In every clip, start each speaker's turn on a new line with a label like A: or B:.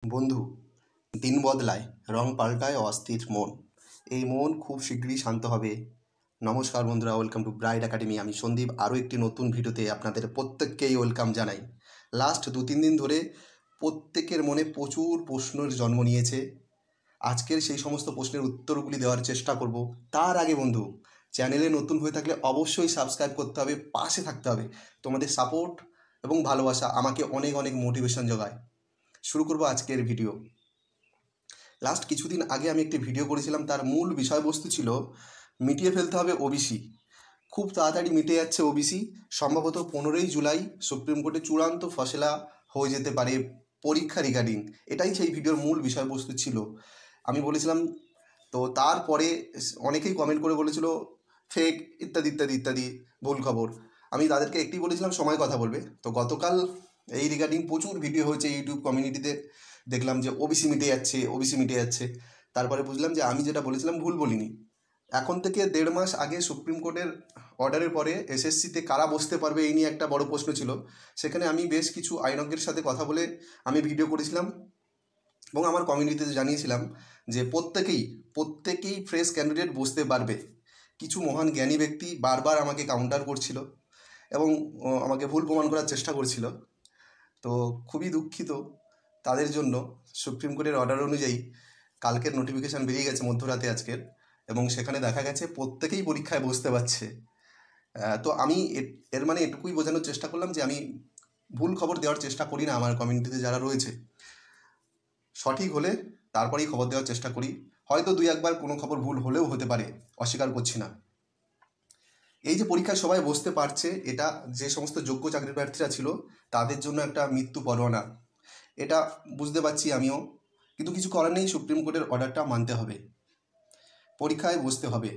A: বন্ধু, দিন বদলায়, রং পাল্টায় অস্থির মন। এই মন খুব শীঘ্রই শান্ত হবে। নমস্কার বন্ধুরা, ওয়েলকাম টু ব্রাইট একাডেমি। আমি সন্দীপ আরও একটি নতুন ভিডিওতে আপনাদের প্রত্যেককেই ওয়েলকাম জানাই। লাস্ট 2-3 দিন ধরে প্রত্যেকের মনে প্রচুর প্রশ্নের জন্ম নিয়েছে। আজকের সেই সমস্ত প্রশ্নের উত্তরগুলি দেওয়ার চেষ্টা করব। তার আগে বন্ধু, চ্যানেলে নতুন হয়ে থাকলে অবশ্যই সাবস্ক্রাইব করতে হবে, পাশে থাকতে হবে। তোমাদের সাপোর্ট এবং ভালোবাসা আমাকে অনেক অনেক মোটিভেশন যোগায়। শুরু করব আজকের ভিডিও। লাস্ট কিছুদিন আগে আমি একটি ভিডিও করেছিলাম, তার মূল বিষয়বস্তু ছিল মিটিয়ে ফেলতে হবে ওবিসি। খুব তাড়াতাড়ি মিটে যাচ্ছে ওবিসি। সম্ভবত 15ই জুলাই সুপ্রিম কোর্টে চূড়ান্ত ফয়সালা হয়ে যেতে পারে পরীক্ষা রিগার্ডিং। এটাই সেই ভিডিওর মূল বিষয়বস্তু ছিল। আমি বলেছিলাম, তো তারপরে অনেকেই কমেন্ট করে বলেছিল ফেক ইত্যাদি ইত্যাদি ইত্যাদি, ভুল খবর। আমি তাদেরকে একটি বলেছিলাম সময় কথা বলবে। তো গতকাল এই রিগার্ডিং প্রচুর ভিডিও হয়েছে ইউটিউব কমিউনিটিতে। দেখলাম যে ওবিসি মিটে যাচ্ছে, ওবিসি মিটে যাচ্ছে। তারপরে বুঝলাম যে আমি যেটা বলেছিলাম ভুল বলিনি। এখন থেকে 1.5 মাস আগে সুপ্রিম কোর্টের অর্ডারের পরে এসএসসিতে কারা বসতে পারবে এই নিয়ে একটা বড় প্রশ্ন ছিল। সেখানে আমি বেশ কিছু আইনজ্ঞের সাথে কথা বলে আমি ভিডিও করেছিলাম এবং আমার কমিউনিটিতে জানিয়েছিলাম যে প্রত্যেকেই ফ্রেশ ক্যান্ডিডেট বসতে পারবে। কিছু মহান জ্ঞানী ব্যক্তি বারবার আমাকে কাউন্টার করছিল এবং আমাকে ভুল প্রমাণ করার চেষ্টা করছিল। তো খুবই দুঃখিত তাদের জন্য। সুপ্রিম কোর্টের অর্ডার অনুযায়ী কালকের নোটিফিকেশান বেরিয়ে গেছে মধ্যরাতে আজকের, এবং সেখানে দেখা গেছে প্রত্যেকেই পরীক্ষায় বসতে পারছে। তো আমি এর মানে এটুকুই বোঝানোর চেষ্টা করলাম যে আমি ভুল খবর দেওয়ার চেষ্টা করি না। আমার কমিউনিটিতে যারা রয়েছে সঠিক হলে তারপরেই খবর দেওয়ার চেষ্টা করি। হয়তো 2-1বার কোনো খবর ভুল হলেও হতে পারে, অস্বীকার করছি না। এই যে পরীক্ষায় সবাই বসতে পারছে, এটা যে সমস্ত যোগ্য চাকরি প্রার্থীরা ছিল তাদের জন্য একটা মৃত্যু পরোয়ানা। এটা বুঝতে পারছি আমিও, কিন্তু কিছু করার নেই। সুপ্রিম কোর্টের অর্ডারটা মানতে হবে, পরীক্ষায় বসতে হবে।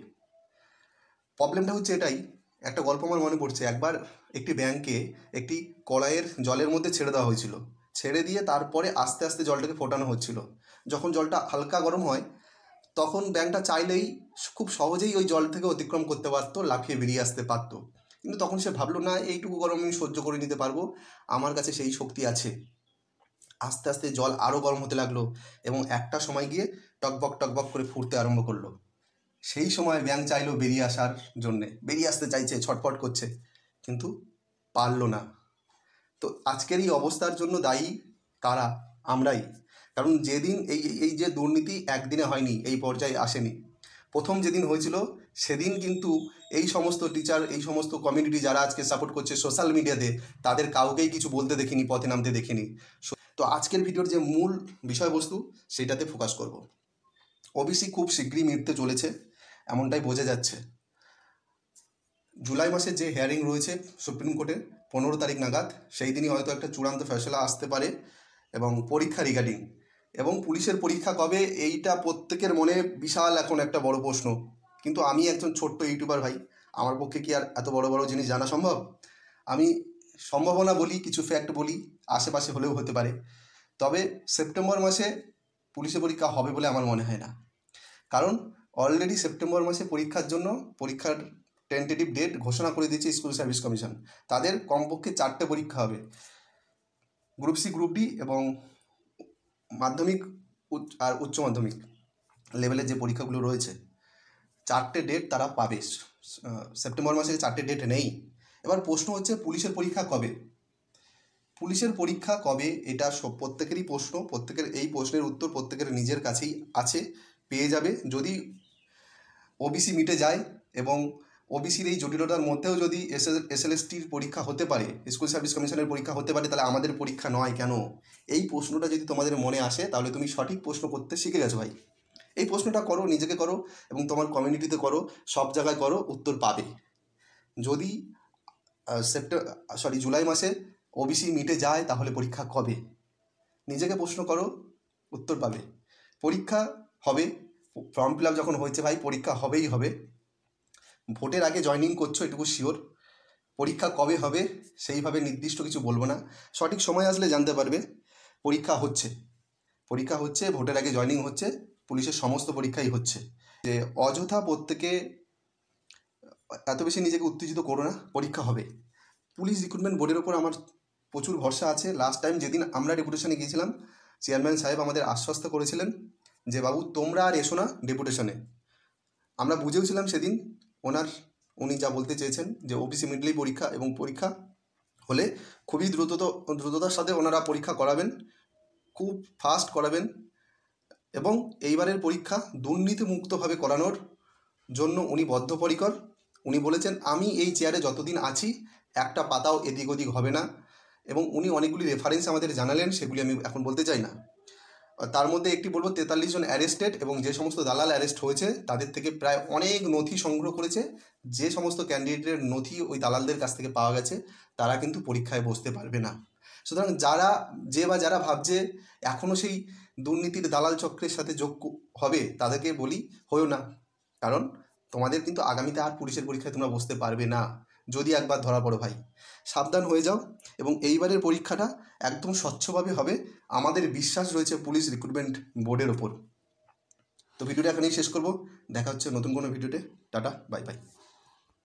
A: প্রবলেমটা হচ্ছে এটাই। একটা গল্প আমার মনে পড়ছে। একবার একটি ব্যাংকে একটি কড়াইয়ের জলের মধ্যে ছেড়ে দেওয়া হয়েছিল। ছেড়ে দিয়ে তারপরে আস্তে আস্তে জলটাকে ফোটানো হচ্ছিল। যখন জলটা হালকা গরম হয় তখন ব্যাংকটা চাইলেই খুব সহজেই ওই জল থেকে অতিক্রম করতে পারতো, লাফিয়ে বেরিয়ে আসতে পারতো। কিন্তু তখন সে ভাবলো না, এইটুকু গরম আমি সহ্য করে নিতে পারবো, আমার কাছে সেই শক্তি আছে। আস্তে আস্তে জল আরও গরম হতে লাগলো এবং একটা সময় গিয়ে টকবক টকবক করে ফুটতে আরম্ভ করলো। সেই সময় ব্যাংক চাইলো বেরিয়ে আসার জন্যে, বেরিয়ে আসতে চাইছে, ছটফট করছে, কিন্তু পারলো না। তো আজকের এই অবস্থার জন্য দায়ী কারা? আমরাই। কারণ যেদিন এই যে দুর্নীতি একদিনে হয়নি, এই পর্যায়ে আসেনি। প্রথম যেদিন হয়েছিল সেদিন কিন্তু এই সমস্ত টিচার, এই সমস্ত কমিউনিটি যারা আজকে সাপোর্ট করছে সোশ্যাল মিডিয়াতে, তাদের কাউকেই কিছু বলতে দেখিনি, পথে নামতে দেখিনি। তো আজকের ভিডিওর যে মূল বিষয়বস্তু সেটাতে ফোকাস করব। ওবিসি খুব শীঘ্রই মিটতে চলেছে, এমনটাই বোঝা যাচ্ছে। জুলাই মাসে যে হিয়ারিং রয়েছে সুপ্রিম কোর্টে 15 তারিখ নাগাদ, সেই দিনই হয়তো একটা চূড়ান্ত ফয়সলা আসতে পারে। এবং পরীক্ষা রিগার্ডিং এবং পুলিশের পরীক্ষা কবে, এইটা প্রত্যেকের মনে বিশাল এখন একটা বড় প্রশ্ন। কিন্তু আমি একজন ছোট্ট ইউটিউবার ভাই, আমার পক্ষে কি আর এত বড় বড় জিনিস জানা সম্ভব? আমি সম্ভাবনা বলি, কিছু ফ্যাক্ট বলি, আশেপাশে হলেও হতে পারে। তবে সেপ্টেম্বর মাসে পুলিশের পরীক্ষা হবে বলে আমার মনে হয় না। কারণ অলরেডি সেপ্টেম্বর মাসে পরীক্ষার টেন্টেটিভ ডেট ঘোষণা করে দিয়েছে স্কুল সার্ভিস কমিশন। তাদের কমপক্ষে 4টে পরীক্ষা হবে, গ্রুপ সি, গ্রুপ ডি এবং মাধ্যমিক আর উচ্চ মাধ্যমিক লেভেলের যে পরীক্ষাগুলো রয়েছে, 4টে ডেট তারা পাবে। সেপ্টেম্বর মাসে 4টে ডেট নেই। এবার প্রশ্ন হচ্ছে পুলিশের পরীক্ষা কবে? পুলিশের পরীক্ষা কবে এটা প্রত্যেকেরই প্রশ্ন। প্রত্যেকের এই প্রশ্নের উত্তর প্রত্যেকের নিজের কাছেই আছে, পেয়ে যাবে। যদি ওবিসি মিটে যায় এবং ওবিসির এই জটিলতার মধ্যেও যদি এসএলএসটির পরীক্ষা হতে পারে, স্কুল সার্ভিস কমিশনের পরীক্ষা হতে পারে, তাহলে আমাদের পরীক্ষা নয় কেন? এই প্রশ্নটা যদি তোমাদের মনে আসে তাহলে তুমি সঠিক প্রশ্ন করতে শিখে গেছো ভাই। এই প্রশ্নটা করো, নিজেকে করো এবং তোমার কমিউনিটিতে করো, সব জায়গায় করো, উত্তর পাবে। যদি জুলাই মাসে ওবিসি মিটে যায় তাহলে পরীক্ষা কবে? নিজেকে প্রশ্ন করো, উত্তর পাবে। পরীক্ষা হবে, ফর্ম ফিল আপ যখন হয়েছে ভাই, পরীক্ষা হবেই হবে। ভোটের আগে জয়েনিং করছো এটুকু শিওর। পরীক্ষা কবে হবে সেইভাবে নির্দিষ্ট কিছু বলবো না, সঠিক সময় আসলে জানতে পারবে। পরীক্ষা হচ্ছে, ভোটের আগে জয়েনিং হচ্ছে, পুলিশের সমস্ত পরীক্ষাই হচ্ছে। যে অযথা প্রত্যেকে এত বেশি নিজেকে উত্তেজিত করো না, পরীক্ষা হবে। পুলিশ রিক্রুটমেন্ট বোর্ডের ওপর আমার প্রচুর ভরসা আছে। লাস্ট টাইম যেদিন আমরা ডেপুটেশনে গিয়েছিলাম চেয়ারম্যান সাহেব আমাদের আশ্বস্ত করেছিলেন যে বাবু তোমরা আর এসো না ডেপুটেশনে। আমরা বুঝেওছিলাম সেদিন উনি যা বলতে চেয়েছেন যে ওবিসি মিডলেই পরীক্ষা, এবং পরীক্ষা হলে খুবই দ্রুততার সাথে ওনারা পরীক্ষা করাবেন, খুব ফাস্ট করাবেন, এবং এইবারের পরীক্ষা দুর্নীতিমুক্তভাবে করানোর জন্য উনি বদ্ধপরিকর। উনি বলেছেন আমি এই চেয়ারে যতদিন আছি একটা পাতাও এদিক ওদিক হবে না, এবং উনি অনেকগুলি রেফারেন্স আমাদের জানালেন, সেগুলি আমি এখন বলতে চাই না। তার মধ্যে একটি বলবো 43 জন অ্যারেস্টেড, এবং যে সমস্ত দালাল অ্যারেস্ট হয়েছে তাদের থেকে প্রায় অনেক নথি সংগ্রহ করেছে। যে সমস্ত ক্যান্ডিডেটের নথি ওই দালালদের কাছ থেকে পাওয়া গেছে তারা কিন্তু পরীক্ষায় বসতে পারবে না। সুতরাং যারা ভাবছে এখনও সেই দুর্নীতির দালাল চক্রের সাথে যোগ হবে, তাদেরকে বলি হয়েও না, কারণ তোমাদের কিন্তু আগামীতে আর পুলিশের পরীক্ষায় তোমরা বসতে পারবে না যদি একবার ধরা পড়ো ভাই। সাবধান হয়ে যাও, এবং এইবারের পরীক্ষাটা একদম স্বচ্ছভাবে হবে, আমাদের বিশ্বাস রয়েছে পুলিশ রিক্রুটমেন্ট বোর্ডের ওপর। তো ভিডিওটা এখানেই শেষ করব, দেখা হচ্ছে নতুন কোনো ভিডিওতে। Tata, bye bye.